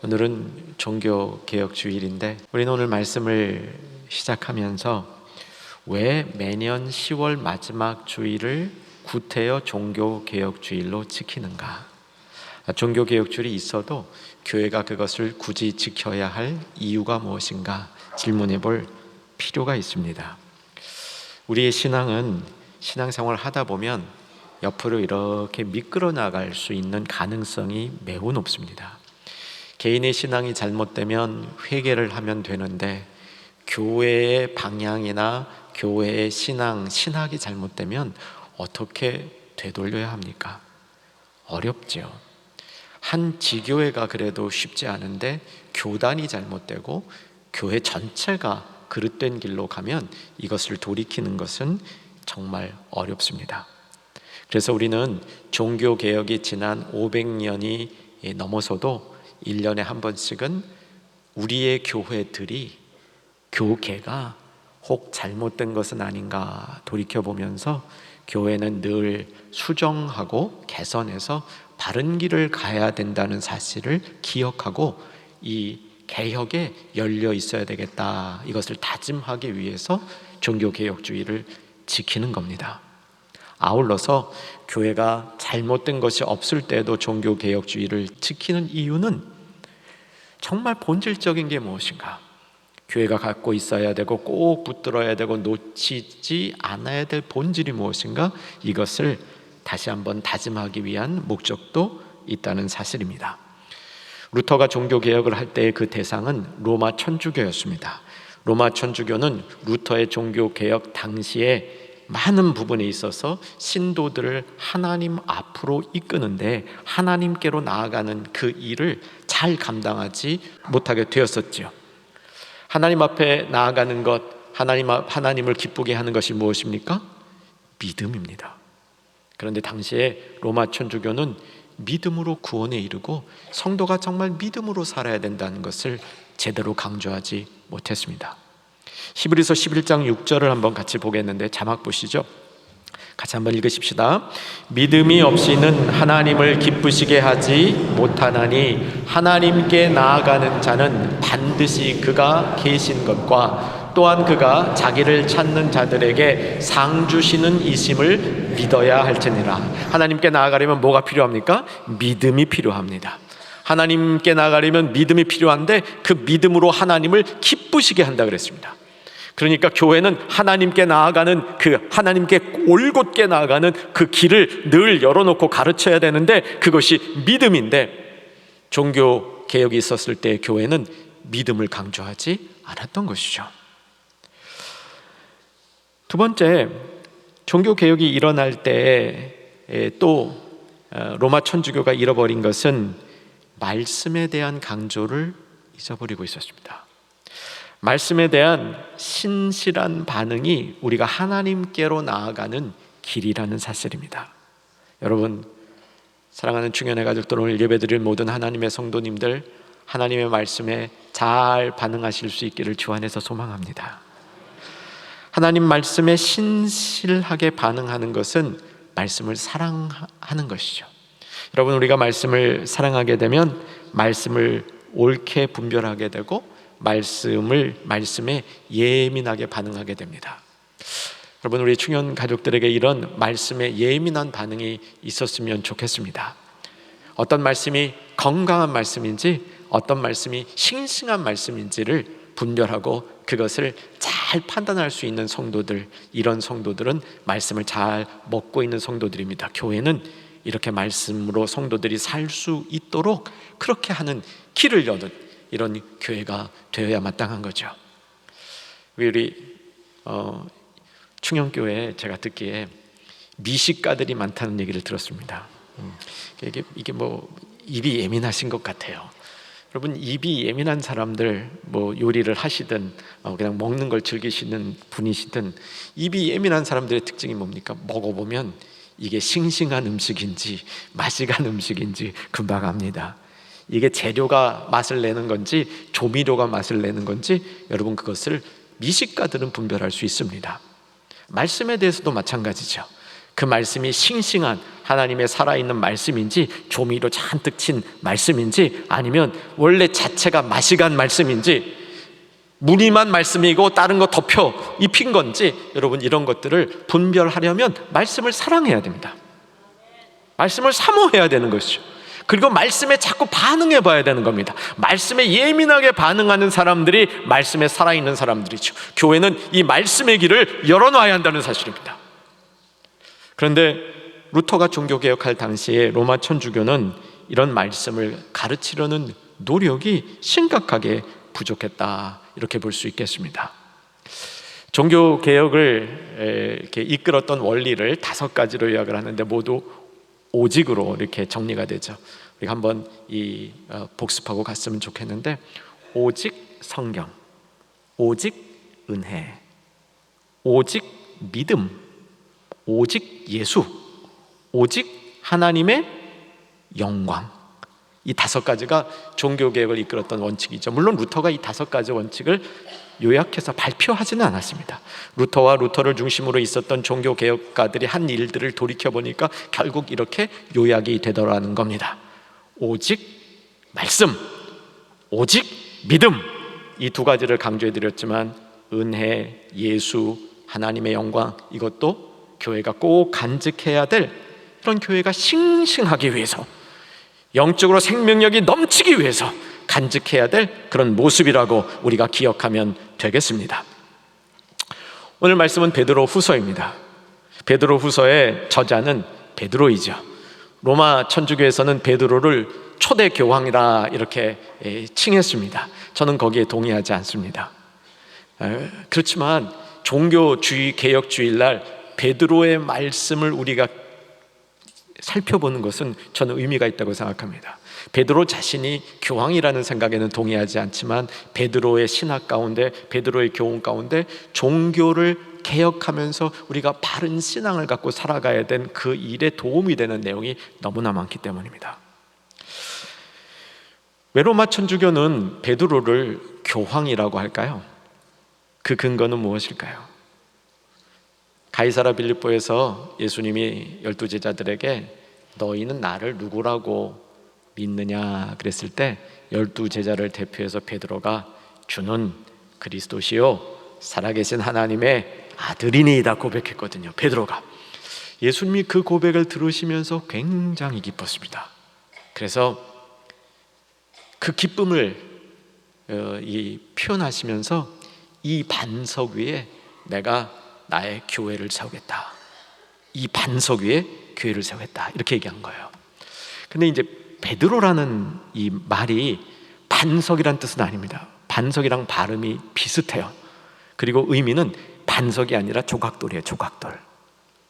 오늘은 종교개혁주일인데 우리는 오늘 말씀을 시작하면서 왜 매년 10월 마지막 주일을 구태여 종교개혁주일로 지키는가? 종교개혁주일이 있어도 교회가 그것을 굳이 지켜야 할 이유가 무엇인가 질문해 볼 필요가 있습니다. 우리의 신앙은 신앙생활을 하다 보면 옆으로 이렇게 미끄러 나갈 수 있는 가능성이 매우 높습니다. 개인의 신앙이 잘못되면 회개를 하면 되는데 교회의 방향이나 교회의 신학이 잘못되면 어떻게 되돌려야 합니까? 어렵죠. 한 지교회가 그래도 쉽지 않은데 교단이 잘못되고 교회 전체가 그릇된 길로 가면 이것을 돌이키는 것은 정말 어렵습니다. 그래서 우리는 종교개혁이 지난 500년이 넘어서도 1년에 한 번씩은 우리의 교회가 혹 잘못된 것은 아닌가 돌이켜보면서 교회는 늘 수정하고 개선해서 바른 길을 가야 된다는 사실을 기억하고 이 개혁에 열려 있어야 되겠다, 이것을 다짐하기 위해서 종교개혁주의를 지키는 겁니다. 아울러서 교회가 잘못된 것이 없을 때도 종교개혁주의를 지키는 이유는 정말 본질적인 게 무엇인가? 교회가 갖고 있어야 되고 꼭 붙들어야 되고 놓치지 않아야 될 본질이 무엇인가? 이것을 다시 한번 다짐하기 위한 목적도 있다는 사실입니다. 루터가 종교개혁을 할 때의 그 대상은 로마 천주교였습니다. 로마 천주교는 루터의 종교개혁 당시에 많은 부분에 있어서 신도들을 하나님 앞으로 이끄는데 하나님께로 나아가는 그 일을 잘 감당하지 못하게 되었었죠. 하나님 앞에 나아가는 것, 하나님을 기쁘게 하는 것이 무엇입니까? 믿음입니다. 그런데 당시에 로마 천주교는 믿음으로 구원에 이르고 성도가 정말 믿음으로 살아야 된다는 것을 제대로 강조하지 못했습니다. 히브리서 11장 6절을 한번 같이 보겠는데 자막 보시죠. 같이 한번 읽으십시다. 믿음이 없이는 하나님을 기쁘시게 하지 못하나니 하나님께 나아가는 자는 반드시 그가 계신 것과 또한 그가 자기를 찾는 자들에게 상 주시는 이심을 믿어야 할지니라. 하나님께 나아가려면 뭐가 필요합니까? 믿음이 필요합니다. 하나님께 나아가려면 믿음이 필요한데 그 믿음으로 하나님을 기쁘시게 한다 그랬습니다. 그러니까 교회는 하나님께 나아가는 하나님께 올곧게 나아가는 그 길을 늘 열어놓고 가르쳐야 되는데 그것이 믿음인데 종교 개혁이 있었을 때 교회는 믿음을 강조하지 않았던 것이죠. 두 번째, 종교 개혁이 일어날 때 또 로마 천주교가 잃어버린 것은 말씀에 대한 강조를 잊어버리고 있었습니다. 말씀에 대한 신실한 반응이 우리가 하나님께로 나아가는 길이라는 사실입니다. 여러분, 사랑하는 충현의 가족들, 오늘 예배드릴 모든 하나님의 성도님들, 하나님의 말씀에 잘 반응하실 수 있기를 주 안에서 소망합니다. 하나님 말씀에 신실하게 반응하는 것은 말씀을 사랑하는 것이죠. 여러분, 우리가 말씀을 사랑하게 되면 말씀을 옳게 분별하게 되고 말씀에 예민하게 반응하게 됩니다. 여러분, 우리 충현 가족들에게 이런 말씀에 예민한 반응이 있었으면 좋겠습니다. 어떤 말씀이 건강한 말씀인지 어떤 말씀이 싱싱한 말씀인지를 분별하고 그것을 잘 판단할 수 있는 성도들, 이런 성도들은 말씀을 잘 먹고 있는 성도들입니다. 교회는 이렇게 말씀으로 성도들이 살 수 있도록 그렇게 하는 길을 여는 이런 교회가 되어야 마땅한 거죠. 우리 충영교회에 제가 듣기에 미식가들이 많다는 얘기를 들었습니다. 이게 뭐 입이 예민하신 것 같아요. 여러분, 입이 예민한 사람들, 뭐 요리를 하시든 그냥 먹는 걸 즐기시는 분이시든 입이 예민한 사람들의 특징이 뭡니까? 먹어보면 이게 싱싱한 음식인지 맛이 간 음식인지 금방 압니다. 이게 재료가 맛을 내는 건지 조미료가 맛을 내는 건지 여러분, 그것을 미식가들은 분별할 수 있습니다. 말씀에 대해서도 마찬가지죠. 그 말씀이 싱싱한 하나님의 살아있는 말씀인지, 조미료 잔뜩 친 말씀인지, 아니면 원래 자체가 맛이 간 말씀인지, 무늬만 말씀이고 다른 거 덮여 입힌 건지, 여러분 이런 것들을 분별하려면 말씀을 사랑해야 됩니다. 말씀을 사모해야 되는 것이죠. 그리고 말씀에 자꾸 반응해 봐야 되는 겁니다. 말씀에 예민하게 반응하는 사람들이 말씀에 살아있는 사람들이죠. 교회는 이 말씀의 길을 열어놔야 한다는 사실입니다. 그런데 루터가 종교개혁할 당시에 로마 천주교는 이런 말씀을 가르치려는 노력이 심각하게 부족했다, 이렇게 볼 수 있겠습니다. 종교개혁을 이렇게 이끌었던 원리를 5가지로 요약을 하는데 모두 오직으로 이렇게 정리가 되죠. 우리가 한번 복습하고 갔으면 좋겠는데, 오직 성경, 오직 은혜, 오직 믿음, 오직 예수, 오직 하나님의 영광. 이 5가지가 종교개혁을 이끌었던 원칙이죠. 물론 루터가 이 5가지 원칙을 요약해서 발표하지는 않았습니다. 루터와 루터를 중심으로 있었던 종교개혁가들이 한 일들을 돌이켜보니까 결국 이렇게 요약이 되더라는 겁니다. 오직 말씀, 오직 믿음, 이 2가지를 강조해드렸지만 은혜, 예수, 하나님의 영광, 이것도 교회가 꼭 간직해야 될, 이런 교회가 싱싱하기 위해서, 영적으로 생명력이 넘치기 위해서 간직해야 될 그런 모습이라고 우리가 기억하면 되겠습니다. 오늘 말씀은 베드로 후서입니다. 베드로 후서의 저자는 베드로이죠. 로마 천주교에서는 베드로를 초대 교황이라 이렇게 칭했습니다. 저는 거기에 동의하지 않습니다. 그렇지만 종교주의 개혁주일날 베드로의 말씀을 우리가 살펴보는 것은 저는 의미가 있다고 생각합니다. 베드로 자신이 교황이라는 생각에는 동의하지 않지만 베드로의 신학 가운데, 베드로의 교훈 가운데 종교를 개혁하면서 우리가 바른 신앙을 갖고 살아가야 된 그 일에 도움이 되는 내용이 너무나 많기 때문입니다. 왜 로마 천주교는 베드로를 교황이라고 할까요? 그 근거는 무엇일까요? 가이사라 빌립보에서 예수님이 12제자들에게 너희는 나를 누구라고 믿느냐 그랬을 때 12제자를 대표해서 베드로가 주는 그리스도시요 살아계신 하나님의 아들이니이다 고백했거든요. 베드로가. 예수님이 그 고백을 들으시면서 굉장히 기뻤습니다. 그래서 그 기쁨을 표현하시면서 이 반석 위에 내가 나의 교회를 세우겠다, 이 반석 위에 교회를 세우겠다, 이렇게 얘기한 거예요. 근데 이제 베드로라는 이 말이 반석이란 뜻은 아닙니다. 반석이랑 발음이 비슷해요. 그리고 의미는 반석이 아니라 조각돌이에요. 조각돌.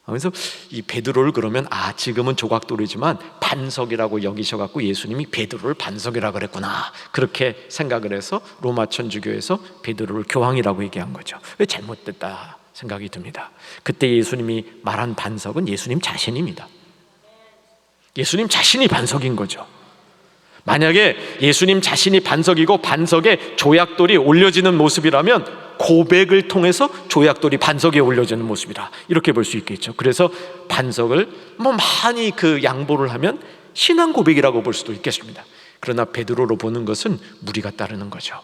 그래서 이 베드로를 그러면 지금은 조각돌이지만 반석이라고 여기셔갖고 예수님이 베드로를 반석이라고 그랬구나, 그렇게 생각을 해서 로마 천주교에서 베드로를 교황이라고 얘기한 거죠. 왜 잘못됐다 생각이 듭니다. 그때 예수님이 말한 반석은 예수님 자신입니다. 예수님 자신이 반석인 거죠. 만약에 예수님 자신이 반석이고 반석에 조약돌이 올려지는 모습이라면 고백을 통해서 조약돌이 반석에 올려지는 모습이다, 이렇게 볼 수 있겠죠. 그래서 반석을 많이 양보를 하면 신앙 고백이라고 볼 수도 있겠습니다. 그러나 베드로로 보는 것은 무리가 따르는 거죠.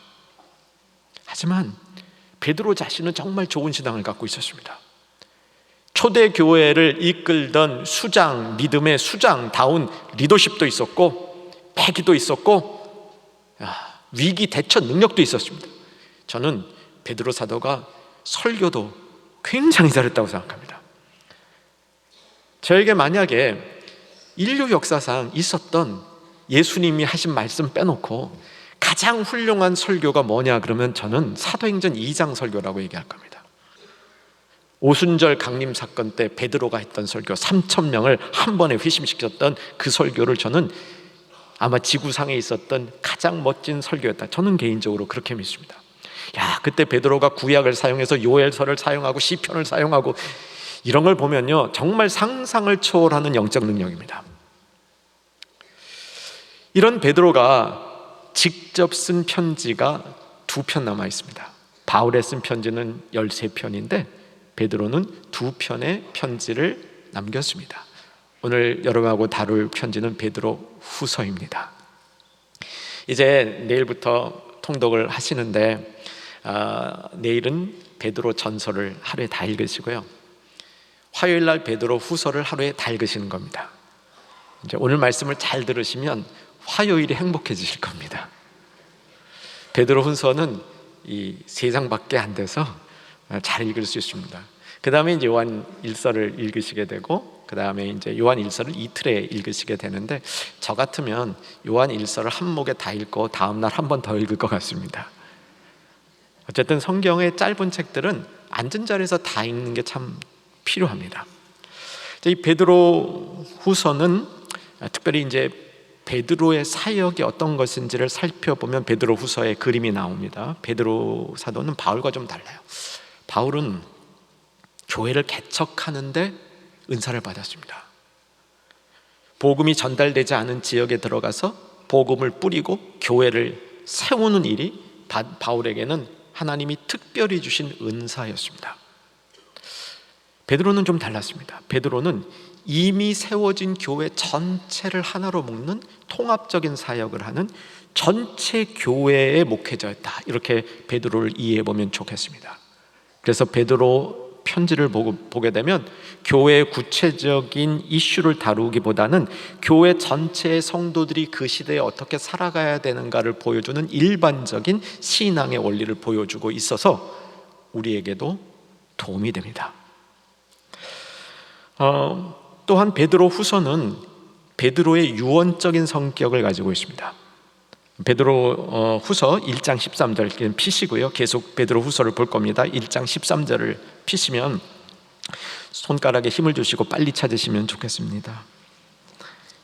하지만 베드로 자신은 정말 좋은 신앙을 갖고 있었습니다. 초대 교회를 이끌던 수장, 믿음의 수장다운 리더십도 있었고 패기도 있었고 위기 대처 능력도 있었습니다. 저는 베드로 사도가 설교도 굉장히 잘했다고 생각합니다. 저에게 만약에 인류 역사상 있었던 예수님이 하신 말씀 빼놓고 가장 훌륭한 설교가 뭐냐 그러면 저는 사도행전 2장 설교라고 얘기할 겁니다. 오순절 강림 사건 때 베드로가 했던 설교, 3,000명을 한 번에 회심시켰던 그 설교를 저는 아마 지구상에 있었던 가장 멋진 설교였다, 저는 개인적으로 그렇게 믿습니다. 그때 베드로가 구약을 사용해서 요엘서를 사용하고 시편을 사용하고 이런 걸 보면요, 정말 상상을 초월하는 영적 능력입니다. 이런 베드로가 직접 쓴 편지가 2편 남아 있습니다. 바울의 쓴 편지는 13편인데 베드로는 2편의 편지를 남겼습니다. 오늘 여러분하고 다룰 편지는 베드로 후서입니다. 이제 내일부터 통독을 하시는데 내일은 베드로 전서를 하루에 다 읽으시고요, 화요일날 베드로 후서를 하루에 다 읽으시는 겁니다. 이제 오늘 말씀을 잘 들으시면 화요일이 행복해지실 겁니다. 베드로 후서는 이 3장밖에 안 돼서 잘 읽을 수 있습니다. 그 다음에 이제 요한 1서를 읽으시게 되고, 그 다음에 이제 요한 1서를 이틀에 읽으시게 되는데, 저 같으면 요한 1서를 한 목에 다 읽고 다음날 한 번 더 읽을 것 같습니다. 어쨌든 성경의 짧은 책들은 앉은 자리에서 다 읽는 게 참 필요합니다. 이 베드로 후서는 특별히 이제 베드로의 사역이 어떤 것인지를 살펴보면 베드로 후서의 그림이 나옵니다. 베드로 사도는 바울과 좀 달라요. 바울은 교회를 개척하는데 은사를 받았습니다. 복음이 전달되지 않은 지역에 들어가서 복음을 뿌리고 교회를 세우는 일이 바울에게는 하나님이 특별히 주신 은사였습니다. 베드로는 좀 달랐습니다. 베드로는 이미 세워진 교회 전체를 하나로 묶는 통합적인 사역을 하는 전체 교회의 목회자였다, 이렇게 베드로를 이해해 보면 좋겠습니다. 그래서 베드로 편지를 보게 되면 교회의 구체적인 이슈를 다루기보다는 교회 전체의 성도들이 그 시대에 어떻게 살아가야 되는가를 보여주는 일반적인 신앙의 원리를 보여주고 있어서 우리에게도 도움이 됩니다. 또한 베드로 후서는 베드로의 유언적인 성격을 가지고 있습니다. 베드로 후서 1장 13절 피시고요, 계속 베드로 후서를 볼 겁니다. 1장 13절을 피시면 손가락에 힘을 주시고 빨리 찾으시면 좋겠습니다.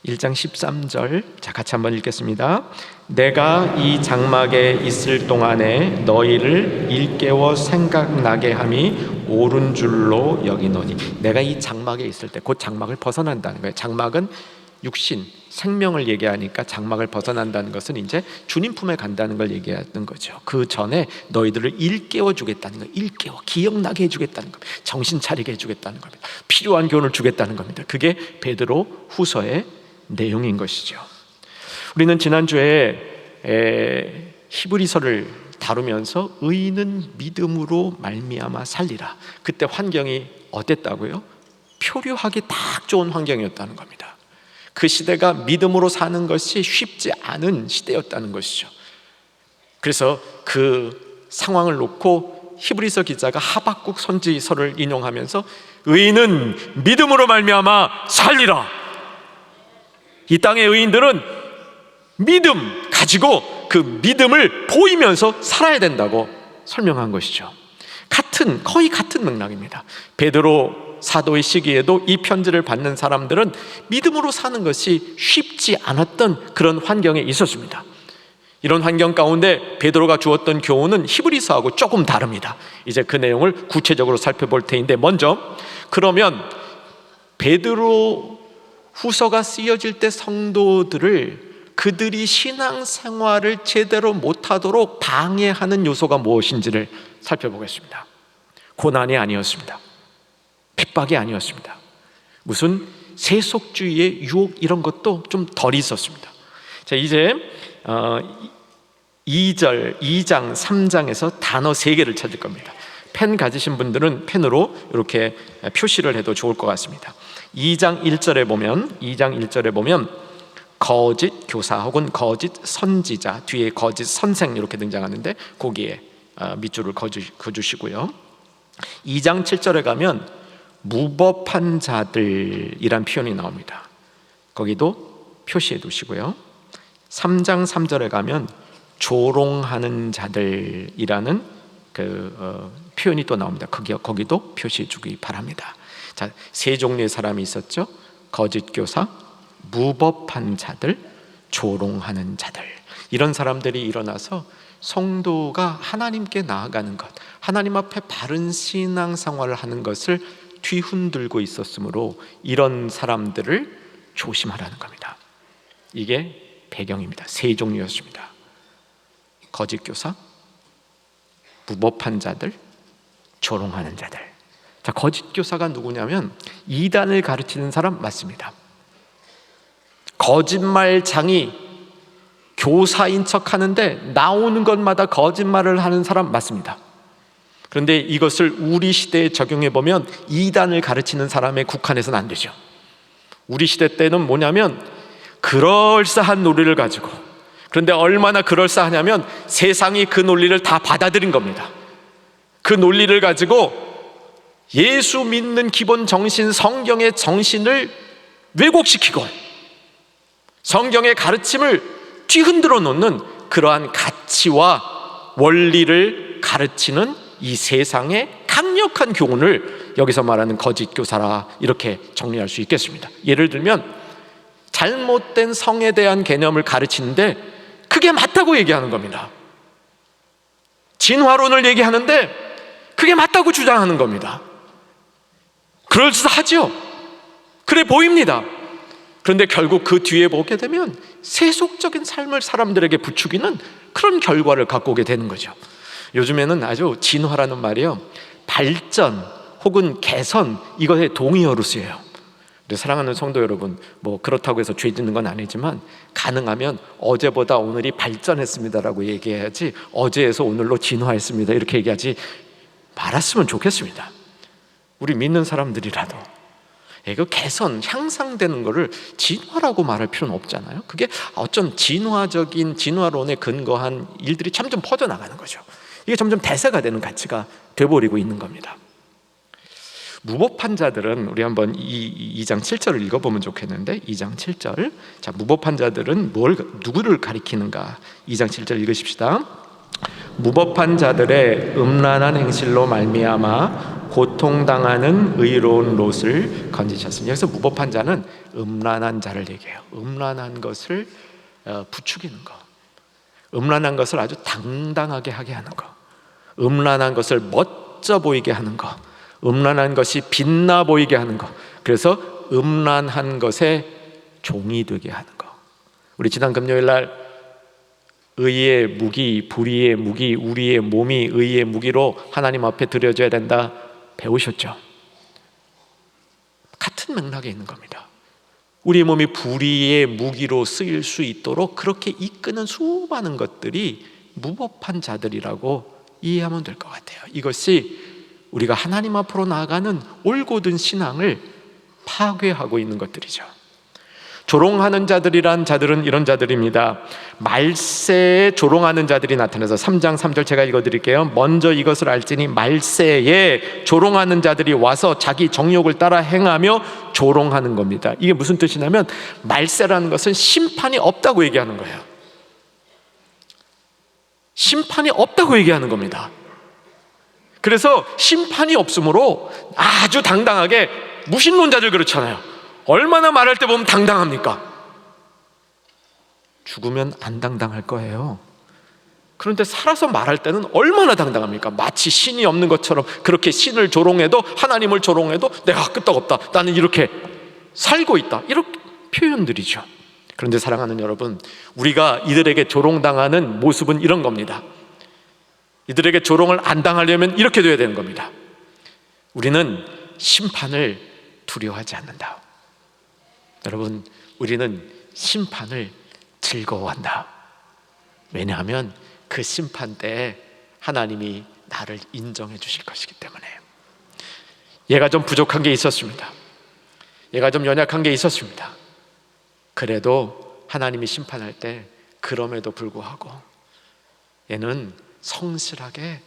1장 13절, 자 같이 한번 읽겠습니다. 내가 이 장막에 있을 동안에 너희를 일깨워 생각나게 함이 옳은 줄로 여기노니. 내가 이 장막에 있을 때, 곧 장막을 벗어난다는 거예요. 장막은 육신, 생명을 얘기하니까 장막을 벗어난다는 것은 이제 주님 품에 간다는 걸 얘기하는 거죠. 그 전에 너희들을 일깨워 주겠다는 거예요. 일깨워, 기억나게 해주겠다는 겁니다. 정신 차리게 해주겠다는 겁니다. 필요한 교훈을 주겠다는 겁니다. 그게 베드로 후서의 내용인 것이죠. 우리는 지난주에 히브리서를 다루면서 의인은 믿음으로 말미암아 살리라, 그때 환경이 어땠다고요? 표류하기 딱 좋은 환경이었다는 겁니다. 그 시대가 믿음으로 사는 것이 쉽지 않은 시대였다는 것이죠. 그래서 그 상황을 놓고 히브리서 기자가 하박국 선지서를 인용하면서 의인은 믿음으로 말미암아 살리라, 이 땅의 의인들은 믿음 가지고 그 믿음을 보이면서 살아야 된다고 설명한 것이죠. 거의 같은 맥락입니다. 베드로 사도의 시기에도 이 편지를 받는 사람들은 믿음으로 사는 것이 쉽지 않았던 그런 환경에 있었습니다. 이런 환경 가운데 베드로가 주었던 교훈은 히브리서하고 조금 다릅니다. 이제 그 내용을 구체적으로 살펴볼 테인데, 먼저 그러면 베드로 후서가 쓰여질 때 성도들을 그들이 신앙생활을 제대로 못하도록 방해하는 요소가 무엇인지를 살펴보겠습니다. 고난이 아니었습니다. 핍박이 아니었습니다. 무슨 세속주의의 유혹, 이런 것도 좀 덜 있었습니다. 자, 이제 2장 3장에서 단어 3개를 찾을 겁니다. 펜 가지신 분들은 펜으로 이렇게 표시를 해도 좋을 것 같습니다. 2장 1절에 보면 거짓 교사 혹은 거짓 선지자, 뒤에 거짓 선생 이렇게 등장하는데 거기에 밑줄을 그어주시고요. 2장 7절에 가면 무법한 자들이란 표현이 나옵니다. 거기도 표시해 두시고요. 3장 3절에 가면 조롱하는 자들이라는 표현이 또 나옵니다. 거기도 표시해 주기 바랍니다. 자, 3종류의 사람이 있었죠. 거짓 교사, 무법한 자들, 조롱하는 자들. 이런 사람들이 일어나서 성도가 하나님께 나아가는 것, 하나님 앞에 바른 신앙생활을 하는 것을 뒤흔들고 있었으므로 이런 사람들을 조심하라는 겁니다. 이게 배경입니다. 3종류였습니다. 거짓 교사, 무법한 자들, 조롱하는 자들. 자, 거짓 교사가 누구냐면 이단을 가르치는 사람 맞습니다. 거짓말장이 교사인 척 하는데 나오는 것마다 거짓말을 하는 사람 맞습니다. 그런데 이것을 우리 시대에 적용해 보면 이단을 가르치는 사람에 국한해서는 안 되죠. 우리 시대 때는 뭐냐면 그럴싸한 논리를 가지고, 그런데 얼마나 그럴싸하냐면 세상이 그 논리를 다 받아들인 겁니다. 그 논리를 가지고 예수 믿는 기본 정신, 성경의 정신을 왜곡시키고 성경의 가르침을 뒤흔들어 놓는 그러한 가치와 원리를 가르치는 이 세상의 강력한 교훈을 여기서 말하는 거짓 교사라, 이렇게 정리할 수 있겠습니다. 예를 들면 잘못된 성에 대한 개념을 가르치는데 그게 맞다고 얘기하는 겁니다. 진화론을 얘기하는데 그게 맞다고 주장하는 겁니다. 그럴싸하죠. 그래 보입니다. 그런데 결국 그 뒤에 보게 되면 세속적인 삶을 사람들에게 부추기는 그런 결과를 갖고 오게 되는 거죠. 요즘에는 아주 진화라는 말이요, 발전 혹은 개선, 이것의 동의어로 쓰여요. 사랑하는 성도 여러분, 뭐 그렇다고 해서 죄 짓는 건 아니지만 가능하면 어제보다 오늘이 발전했습니다라고 얘기해야지 어제에서 오늘로 진화했습니다 이렇게 얘기하지 말았으면 좋겠습니다. 우리 믿는 사람들이라도 그 개선, 향상되는 거를 진화라고 말할 필요는 없잖아요. 그게 어쩐 진화적인 진화론에 근거한 일들이 점점 퍼져나가는 거죠. 이게 점점 대세가 되는 가치가 돼버리고 있는 겁니다. 무법한 자들은, 우리 한번 2장 7절을 읽어보면 좋겠는데, 2장 7절. 자, 무법한 자들은 누구를 가리키는가? 2장 7절 읽으십시다. 무법한 자들의 음란한 행실로 말미암아 고통당하는 의로운 롯을 건지셨습니다. 여기서 무법한 자는 음란한 자를 얘기해요. 음란한 것을 부추기는 거, 음란한 것을 아주 당당하게 하게 하는 거, 음란한 것을 멋져 보이게 하는 거, 음란한 것이 빛나 보이게 하는 것, 그래서 음란한 것에 종이 되게 하는 것. 우리 지난 금요일 날 의의 무기, 불의의 무기, 우리의 몸이 의의 무기로 하나님 앞에 드려져야 된다 배우셨죠? 같은 맥락에 있는 겁니다. 우리의 몸이 불의의 무기로 쓰일 수 있도록 그렇게 이끄는 수많은 것들이 무법한 자들이라고 이해하면 될 것 같아요. 이것이 우리가 하나님 앞으로 나아가는 올곧은 신앙을 파괴하고 있는 것들이죠. 조롱하는 자들이란 자들은 이런 자들입니다. 말세에 조롱하는 자들이 나타나서 3장 3절 제가 읽어드릴게요. 먼저 이것을 알지니 말세에 조롱하는 자들이 와서 자기 정욕을 따라 행하며 조롱하는 겁니다. 이게 무슨 뜻이냐면 말세라는 것은 심판이 없다고 얘기하는 거예요. 심판이 없다고 얘기하는 겁니다. 그래서 심판이 없으므로 아주 당당하게, 무신론자들 그렇잖아요. 얼마나 말할 때 보면 당당합니까? 죽으면 안 당당할 거예요. 그런데 살아서 말할 때는 얼마나 당당합니까? 마치 신이 없는 것처럼 그렇게 신을 조롱해도, 하나님을 조롱해도 내가 끄떡없다, 나는 이렇게 살고 있다, 이렇게 표현들이죠. 그런데 사랑하는 여러분, 우리가 이들에게 조롱당하는 모습은 이런 겁니다. 이들에게 조롱을 안 당하려면 이렇게 돼야 되는 겁니다. 우리는 심판을 두려워하지 않는다. 여러분, 우리는 심판을 즐거워한다. 왜냐하면 그 심판 때에 하나님이 나를 인정해 주실 것이기 때문에. 얘가 좀 부족한 게 있었습니다. 얘가 좀 연약한 게 있었습니다. 그래도 하나님이 심판할 때 그럼에도 불구하고 얘는 성실하게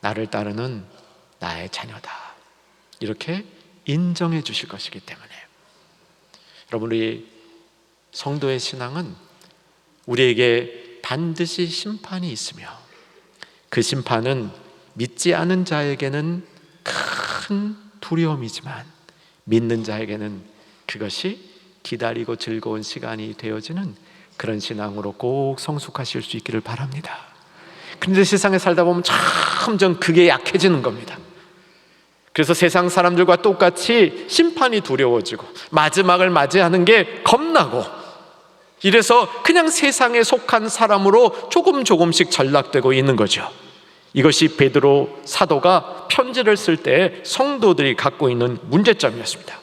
나를 따르는 나의 자녀다, 이렇게 인정해 주실 것이기 때문에. 여러분, 우리 성도의 신앙은 우리에게 반드시 심판이 있으며, 그 심판은 믿지 않은 자에게는 큰 두려움이지만 믿는 자에게는 그것이 기다리고 즐거운 시간이 되어지는 그런 신앙으로 꼭 성숙하실 수 있기를 바랍니다. 그런데 세상에 살다 보면 점점 그게 약해지는 겁니다. 그래서 세상 사람들과 똑같이 심판이 두려워지고 마지막을 맞이하는 게 겁나고, 이래서 그냥 세상에 속한 사람으로 조금씩 전락되고 있는 거죠. 이것이 베드로 사도가 편지를 쓸 때 성도들이 갖고 있는 문제점이었습니다.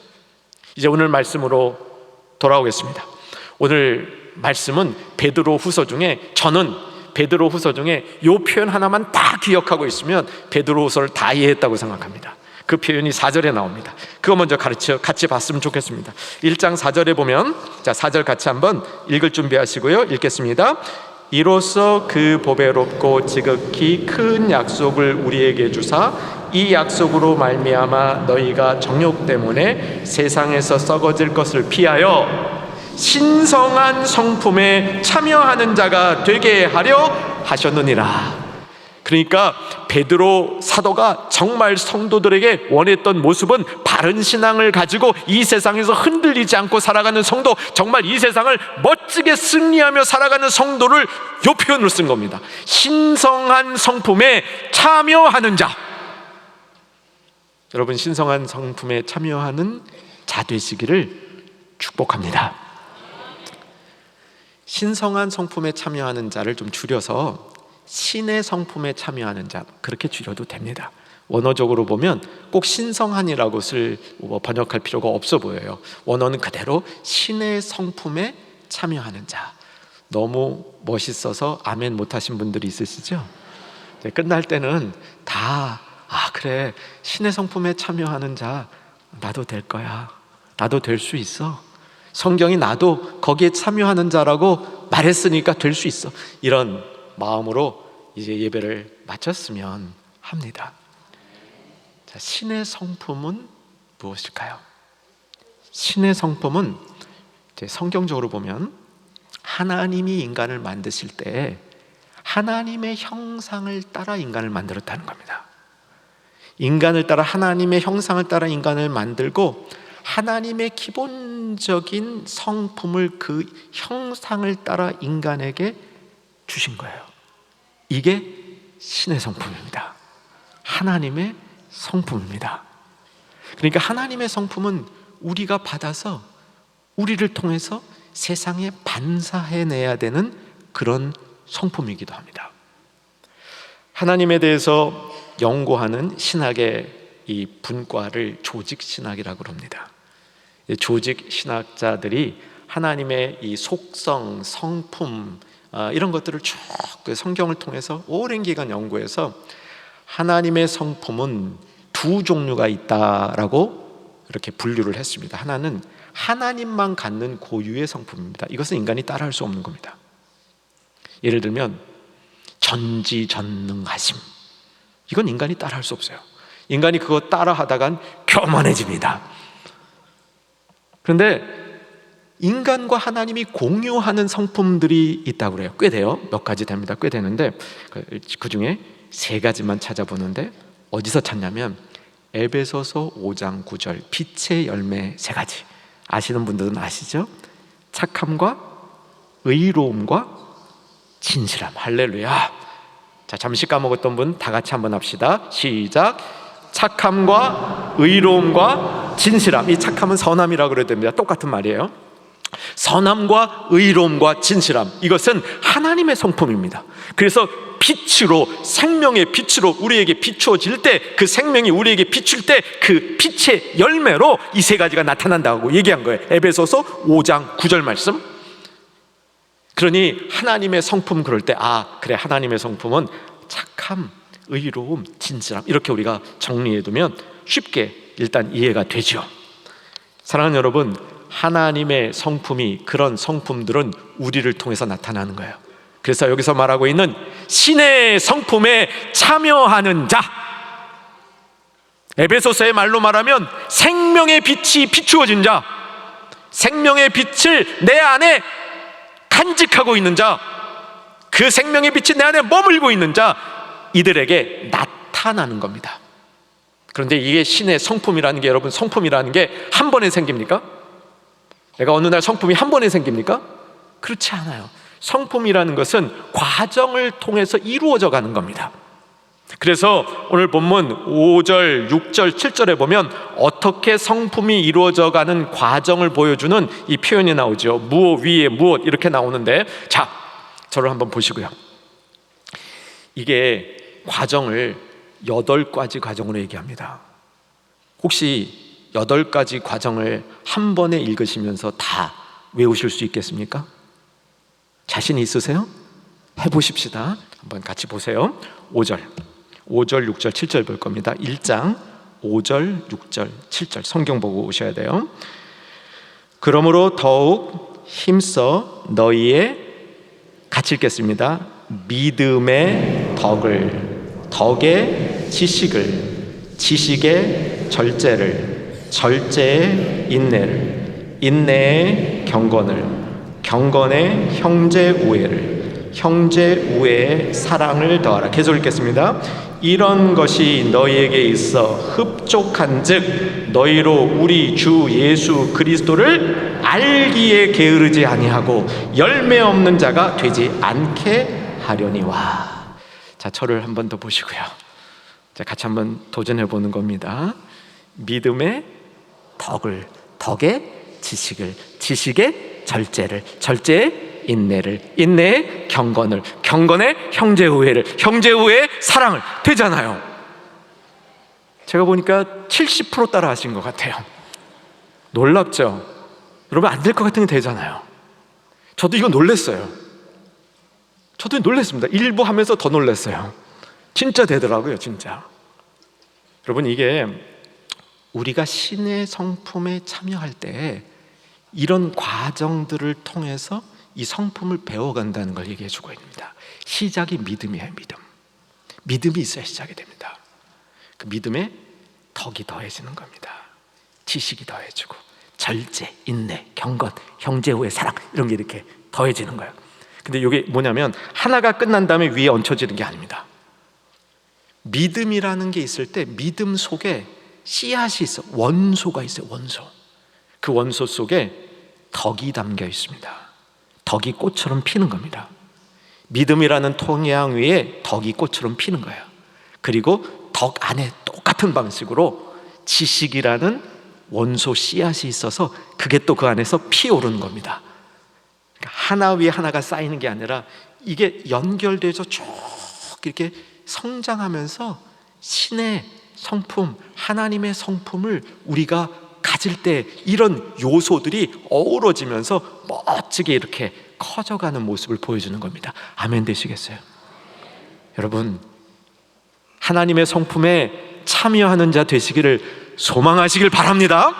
이제 오늘 말씀으로 돌아오겠습니다. 오늘 말씀은 베드로 후서 중에, 저는 베드로 후서 중에 이 표현 하나만 다 기억하고 있으면 베드로 후서를 다 이해했다고 생각합니다. 그 표현이 4절에 나옵니다. 그거 먼저 같이 봤으면 좋겠습니다. 1장 4절에 보면, 자 4절 같이 한번 읽을 준비하시고요. 읽겠습니다. 이로써 그 보배롭고 지극히 큰 약속을 우리에게 주사 이 약속으로 말미암아 너희가 정욕 때문에 세상에서 썩어질 것을 피하여 신성한 성품에 참여하는 자가 되게 하려 하셨느니라. 그러니까 베드로 사도가 정말 성도들에게 원했던 모습은 바른 신앙을 가지고 이 세상에서 흔들리지 않고 살아가는 성도, 정말 이 세상을 멋지게 승리하며 살아가는 성도를 이 표현으로 쓴 겁니다. 신성한 성품에 참여하는 자. 여러분, 신성한 성품에 참여하는 자 되시기를 축복합니다. 신성한 성품에 참여하는 자를 좀 줄여서 신의 성품에 참여하는 자, 그렇게 줄여도 됩니다. 원어적으로 보면 꼭 신성한이라고 번역할 필요가 없어 보여요. 원어는 그대로 신의 성품에 참여하는 자. 너무 멋있어서 아멘 못하신 분들이 있으시죠? 네, 끝날 때는 다 그래, 신의 성품에 참여하는 자 나도 될 거야, 나도 될 수 있어, 성경이 나도 거기에 참여하는 자라고 말했으니까 될 수 있어, 이런 마음으로 이제 예배를 마쳤으면 합니다. 자, 신의 성품은 무엇일까요? 신의 성품은 이제 성경적으로 보면 하나님이 인간을 만드실 때 하나님의 형상을 따라 인간을 만들었다는 겁니다. 인간을 따라, 하나님의 형상을 따라 인간을 만들고 하나님의 기본적인 성품을 그 형상을 따라 인간에게 주신 거예요. 이게 신의 성품입니다. 하나님의 성품입니다. 그러니까 하나님의 성품은 우리가 받아서 우리를 통해서 세상에 반사해내야 되는 그런 성품이기도 합니다. 하나님에 대해서 연구하는 신학의 이 분과를 조직신학이라고 합니다. 조직신학자들이 하나님의 이 속성, 성품, 이런 것들을 쭉 성경을 통해서 오랜 기간 연구해서 하나님의 성품은 두 종류가 있다라고 이렇게 분류를 했습니다. 하나는 하나님만 갖는 고유의 성품입니다. 이것은 인간이 따라할 수 없는 겁니다. 예를 들면 전지전능하심, 이건 인간이 따라할 수 없어요. 인간이 그거 따라하다간 교만해집니다. 그런데 인간과 하나님이 공유하는 성품들이 있다고 그래요. 꽤 돼요. 몇 가지 됩니다. 꽤 되는데 그 중에 3가지만 찾아보는데, 어디서 찾냐면 에베소서 5장 9절 빛의 열매 3가지. 아시는 분들은 아시죠? 착함과 의로움과 진실함. 할렐루야. 자, 잠시 까먹었던 분 다 같이 한번 합시다. 시작. 착함과 의로움과 진실함. 이 착함은 선함이라고 그래야 됩니다. 똑같은 말이에요. 선함과 의로움과 진실함, 이것은 하나님의 성품입니다. 그래서 빛으로, 생명의 빛으로 우리에게 비추어질 때, 그 생명이 우리에게 비출 때 그 빛의 열매로 이 3가지가 나타난다고 얘기한 거예요. 에베소서 5장 9절 말씀. 그러니 하나님의 성품, 그럴 때 그래, 하나님의 성품은 착함, 의로움, 진실함, 이렇게 우리가 정리해두면 쉽게 일단 이해가 되죠. 사랑하는 여러분, 하나님의 성품이, 그런 성품들은 우리를 통해서 나타나는 거예요. 그래서 여기서 말하고 있는 신의 성품에 참여하는 자, 에베소서의 말로 말하면 생명의 빛이 비추어진 자, 생명의 빛을 내 안에 간직하고 있는 자, 그 생명의 빛이 내 안에 머물고 있는 자, 이들에게 나타나는 겁니다. 그런데 이게 신의 성품이라는 게, 여러분, 성품이라는 게 한 번에 생깁니까? 내가 어느 날 성품이 한 번에 생깁니까? 그렇지 않아요. 성품이라는 것은 과정을 통해서 이루어져 가는 겁니다. 그래서 오늘 본문 5절, 6절, 7절에 보면 어떻게 성품이 이루어져 가는 과정을 보여주는 이 표현이 나오죠. 무엇 위에 무엇, 이렇게 나오는데, 자, 저를 한번 보시고요. 이게 과정을 8가지 과정으로 얘기합니다. 혹시 8가지 과정을 한 번에 읽으시면서 다 외우실 수 있겠습니까? 자신 있으세요? 해보십시다. 한번 같이 보세요. 5절, 6절, 7절 볼 겁니다. 1장 5절, 6절, 7절 성경 보고 오셔야 돼요. 그러므로 더욱 힘써 너희의, 같이 읽겠습니다. 믿음의 덕을, 덕의 지식을, 지식의 절제를, 절제의 인내를, 인내의 경건을, 경건의 형제 우애를, 형제 우애의 사랑을 더하라. 계속 읽겠습니다. 이런 것이 너희에게 있어 흡족한즉 너희로 우리 주 예수 그리스도를 알기에 게으르지 아니하고 열매 없는 자가 되지 않게 하려니와. 자, 저를 한 번 더 보시고요. 자, 같이 한번 도전해 보는 겁니다. 믿음의 덕을, 덕의 지식을, 지식의 절제를, 절제의 인내를, 인내의 경건을, 경건의 형제 우애를, 형제 우애의 사랑을. 되잖아요. 제가 보니까 70% 따라 하신 것 같아요. 놀랍죠? 여러분, 안 될 것 같은 게 되잖아요. 저도 이거 놀랐어요. 저도 놀랐습니다. 일부 하면서 더 놀랐어요. 진짜 되더라고요, 진짜. 여러분, 이게 우리가 신의 성품에 참여할 때 이런 과정들을 통해서 이 성품을 배워간다는 걸 얘기해 주고 있습니다. 시작이 믿음이에요. 믿음이 있어야 시작이 됩니다. 그 믿음에 덕이 더해지는 겁니다. 지식이 더해지고 절제, 인내, 경건, 형제 우애, 사랑, 이런 게 이렇게 더해지는 거예요. 근데 이게 뭐냐면 하나가 끝난 다음에 위에 얹혀지는 게 아닙니다. 믿음이라는 게 있을 때 믿음 속에 씨앗이 있어, 원소가 있어요. 원소. 그 원소 속에 덕이 담겨 있습니다. 덕이 꽃처럼 피는 겁니다. 믿음이라는 통양 위에 덕이 꽃처럼 피는 거예요. 그리고 덕 안에 똑같은 방식으로 지식이라는 원소 씨앗이 있어서 그게 또 그 안에서 피어오르는 겁니다. 그러니까 하나 위에 하나가 쌓이는 게 아니라 이게 연결돼서 쭉 이렇게 성장하면서 신의 성품, 하나님의 성품을 우리가 가질 때 이런 요소들이 어우러지면서 멋지게 이렇게 커져가는 모습을 보여주는 겁니다. 아멘 되시겠어요? 여러분, 하나님의 성품에 참여하는 자 되시기를 소망하시길 바랍니다.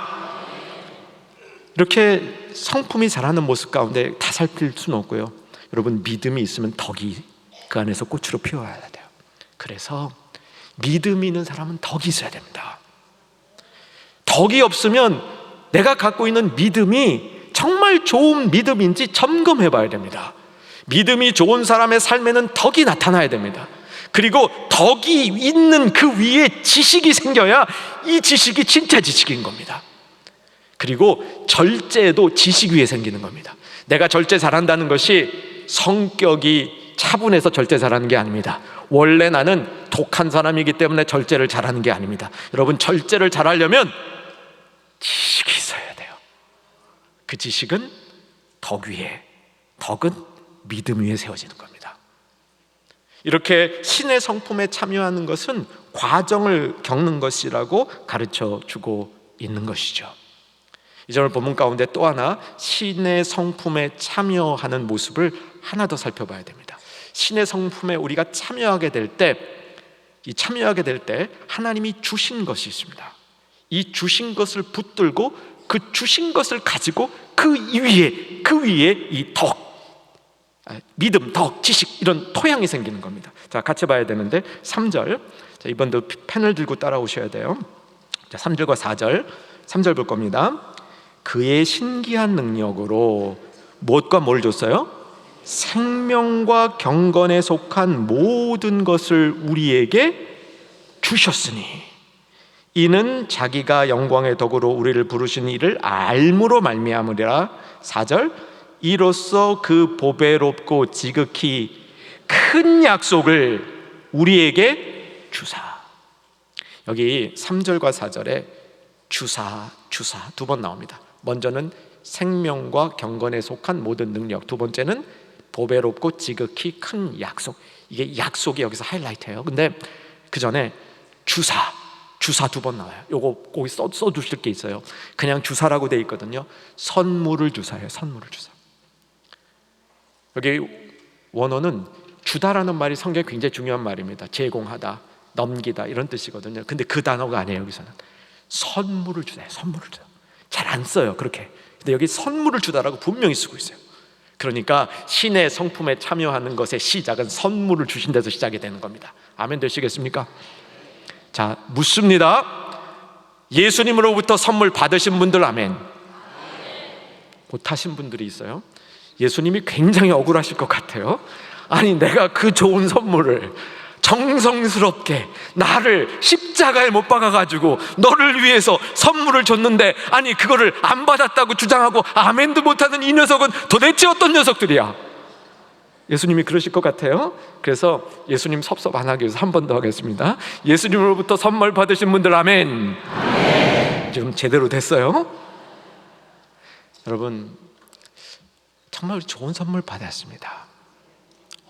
이렇게 성품이 자라는 모습 가운데 다 살필 수는 없고요. 여러분, 믿음이 있으면 덕이 그 안에서 꽃으로 피어야 돼요. 그래서 믿음이 있는 사람은 덕이 있어야 됩니다. 덕이 없으면 내가 갖고 있는 믿음이 정말 좋은 믿음인지 점검해 봐야 됩니다. 믿음이 좋은 사람의 삶에는 덕이 나타나야 됩니다. 그리고 덕이 있는 그 위에 지식이 생겨야 이 지식이 진짜 지식인 겁니다. 그리고 절제도 지식 위에 생기는 겁니다. 내가 절제 잘한다는 것이 성격이 차분해서 절제 잘하는 게 아닙니다. 원래 나는 독한 사람이기 때문에 절제를 잘하는 게 아닙니다. 여러분, 절제를 잘하려면 지식이 있어야 돼요. 그 지식은 덕 위에, 덕은 믿음 위에 세워지는 겁니다. 이렇게 신의 성품에 참여하는 것은 과정을 겪는 것이라고 가르쳐 주고 있는 것이죠. 이 점을 본문 가운데 또 하나 신의 성품에 참여하는 모습을 하나 더 살펴봐야 됩니다. 신의 성품에 우리가 참여하게 될 때, 하나님이 주신 것이 있습니다. 이 주신 것을 붙들고 그 주신 것을 가지고 그 위에 이 덕, 믿음, 덕, 지식, 이런 토양이 생기는 겁니다. 자, 같이 봐야 되는데 3절. 자, 이번도 펜을 들고 따라오셔야 돼요. 자, 3절과 4절. 3절 볼 겁니다. 그의 신기한 능력으로 무엇과 뭘 줬어요? 생명과 경건에 속한 모든 것을 우리에게 주셨으니 이는 자기가 영광의 덕으로 우리를 부르신 이를 알므로 말미암으리라. 4절. 이로써 그 보배롭고 지극히 큰 약속을 우리에게 주사. 여기 3절과 4절에 주사 두 번 나옵니다. 먼저는 생명과 경건에 속한 모든 능력, 두 번째는 보배롭고 지극히 큰 약속. 이게 약속이 여기서 하이라이트예요. 근데 그 전에 주사 2번 나와요. 요거 거기 써두실 게 있어요. 그냥 주사라고 돼 있거든요. 선물을 주사예요. 선물을 주사. 여기 원어는 주다라는 말이 성경에 굉장히 중요한 말입니다. 제공하다, 넘기다 이런 뜻이거든요. 근데 그 단어가 아니에요. 여기서는 선물을 주다. 선물을 주다. 잘 안 써요 그렇게. 근데 여기 선물을 주다라고 분명히 쓰고 있어요. 그러니까 신의 성품에 참여하는 것의 시작은 선물을 주신 데서 시작이 되는 겁니다. 아멘 되시겠습니까? 자, 묻습니다. 예수님으로부터 선물 받으신 분들 아멘. 못하신 분들이 있어요. 예수님이 굉장히 억울하실 것 같아요. 아니 내가 그 좋은 선물을 정성스럽게 나를 십자가에 못 박아가지고 너를 위해서 선물을 줬는데, 아니 그거를 안 받았다고 주장하고 아멘도 못하는 이 녀석은 도대체 어떤 녀석들이야? 예수님이 그러실 것 같아요. 그래서 예수님 섭섭 안 하기 위해서 한 번 더 하겠습니다. 예수님으로부터 선물 받으신 분들 아멘. 지금 제대로 됐어요. 여러분 정말 좋은 선물 받았습니다.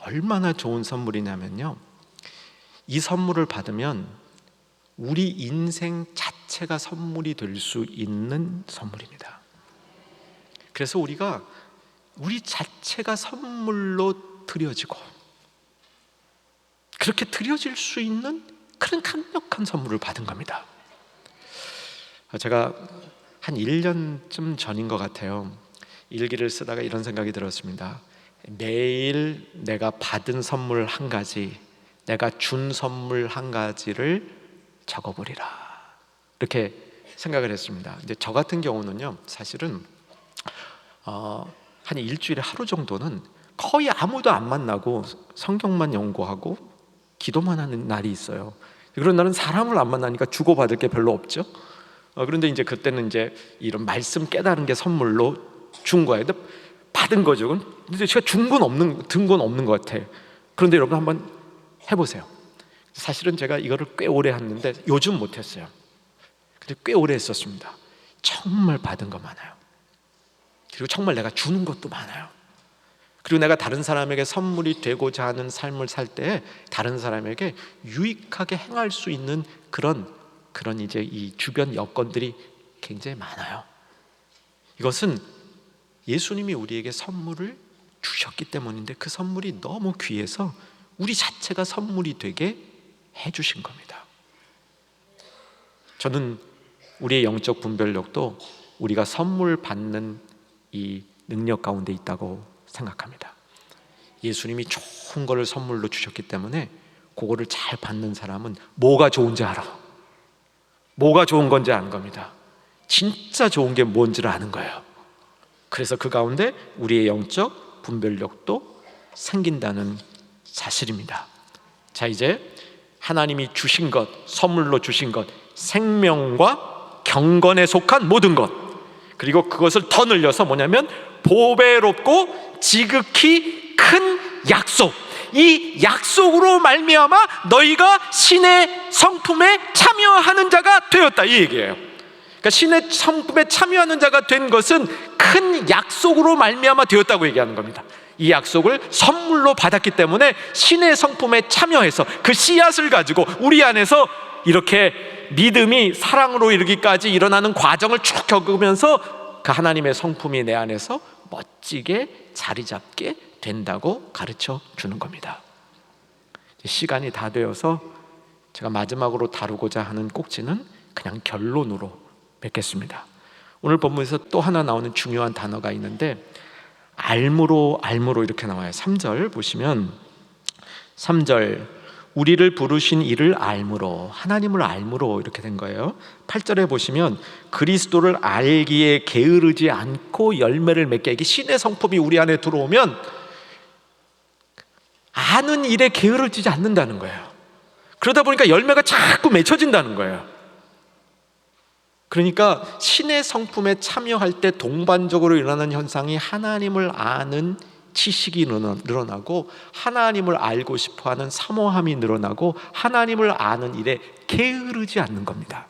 얼마나 좋은 선물이냐면요, 이 선물을 받으면 우리 인생 자체가 선물이 될 수 있는 선물입니다. 그래서 우리가 우리 자체가 선물로 드려지고 그렇게 드려질 수 있는 그런 강력한 선물을 받은 겁니다. 제가 한 1년쯤 전인 것 같아요. 일기를 쓰다가 이런 생각이 들었습니다. 매일 내가 받은 선물 한 가지, 내가 준 선물 한 가지를 적어보리라, 이렇게 생각을 했습니다. 이제 저 같은 경우는요, 사실은 한 일주일에 하루 정도는 거의 아무도 안 만나고 성경만 연구하고 기도만 하는 날이 있어요. 그런 날은 사람을 안 만나니까 주고받을 게 별로 없죠. 그런데 이제 그때는 이제 이런 말씀 깨달은 게 선물로 준 거예요. 근데 받은 거죠. 근데 제가 든 건 없는 것 같아. 그런데 여러분 한번 해보세요. 사실은 제가 이거를 꽤 오래 했는데 요즘 못했어요. 근데 꽤 오래 했었습니다. 정말 받은 거 많아요. 그리고 정말 내가 주는 것도 많아요. 그리고 내가 다른 사람에게 선물이 되고자 하는 삶을 살 때 다른 사람에게 유익하게 행할 수 있는 그런 이제 이 주변 여건들이 굉장히 많아요. 이것은 예수님이 우리에게 선물을 주셨기 때문인데, 그 선물이 너무 귀해서 우리 자체가 선물이 되게 해주신 겁니다. 저는 우리의 영적 분별력도 우리가 선물 받는 이 능력 가운데 있다고 생각합니다. 예수님이 좋은 거를 선물로 주셨기 때문에 그거를 잘 받는 사람은 뭐가 좋은지 알아. 뭐가 좋은 건지 아는 겁니다. 진짜 좋은 게 뭔지를 아는 거예요. 그래서 그 가운데 우리의 영적 분별력도 생긴다는 사실입니다. 자, 이제 하나님이 주신 것, 선물로 주신 것, 생명과 경건에 속한 모든 것, 그리고 그것을 더 늘려서 뭐냐면 보배롭고 지극히 큰 약속, 이 약속으로 말미암아 너희가 신의 성품에 참여하는 자가 되었다, 이 얘기예요. 그러니까 신의 성품에 참여하는 자가 된 것은 큰 약속으로 말미암아 되었다고 얘기하는 겁니다. 이 약속을 선물로 받았기 때문에 신의 성품에 참여해서 그 씨앗을 가지고 우리 안에서 이렇게 믿음이 사랑으로 이르기까지 일어나는 과정을 쭉 겪으면서 그 하나님의 성품이 내 안에서 멋지게 자리 잡게 된다고 가르쳐 주는 겁니다. 시간이 다 되어서 제가 마지막으로 다루고자 하는 꼭지는 그냥 결론으로 맺겠습니다. 오늘 본문에서 또 하나 나오는 중요한 단어가 있는데 알므로 이렇게 나와요. 3절 보시면 3절 우리를 부르신 이를 알므로, 하나님을 알므로 이렇게 된 거예요. 8절에 보시면 그리스도를 알기에 게으르지 않고 열매를 맺게, 이게 신의 성품이 우리 안에 들어오면 아는 일에 게으르지 않는다는 거예요. 그러다 보니까 열매가 자꾸 맺혀진다는 거예요. 그러니까 신의 성품에 참여할 때 동반적으로 일어나는 현상이 하나님을 아는 지식이 늘어나고 하나님을 알고 싶어하는 사모함이 늘어나고 하나님을 아는 일에 게으르지 않는 겁니다.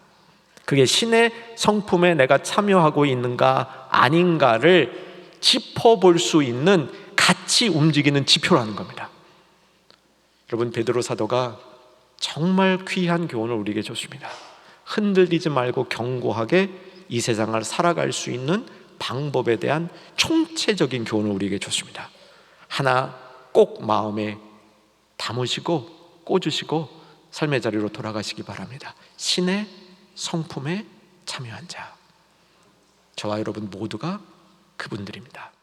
그게 신의 성품에 내가 참여하고 있는가 아닌가를 짚어볼 수 있는 같이 움직이는 지표라는 겁니다. 여러분, 베드로 사도가 정말 귀한 교훈을 우리에게 줬습니다. 흔들리지 말고 견고하게 이 세상을 살아갈 수 있는 방법에 대한 총체적인 교훈을 우리에게 줬습니다. 하나 꼭 마음에 담으시고 꽂으시고 삶의 자리로 돌아가시기 바랍니다. 신의 성품에 참여한 자, 저와 여러분 모두가 그분들입니다.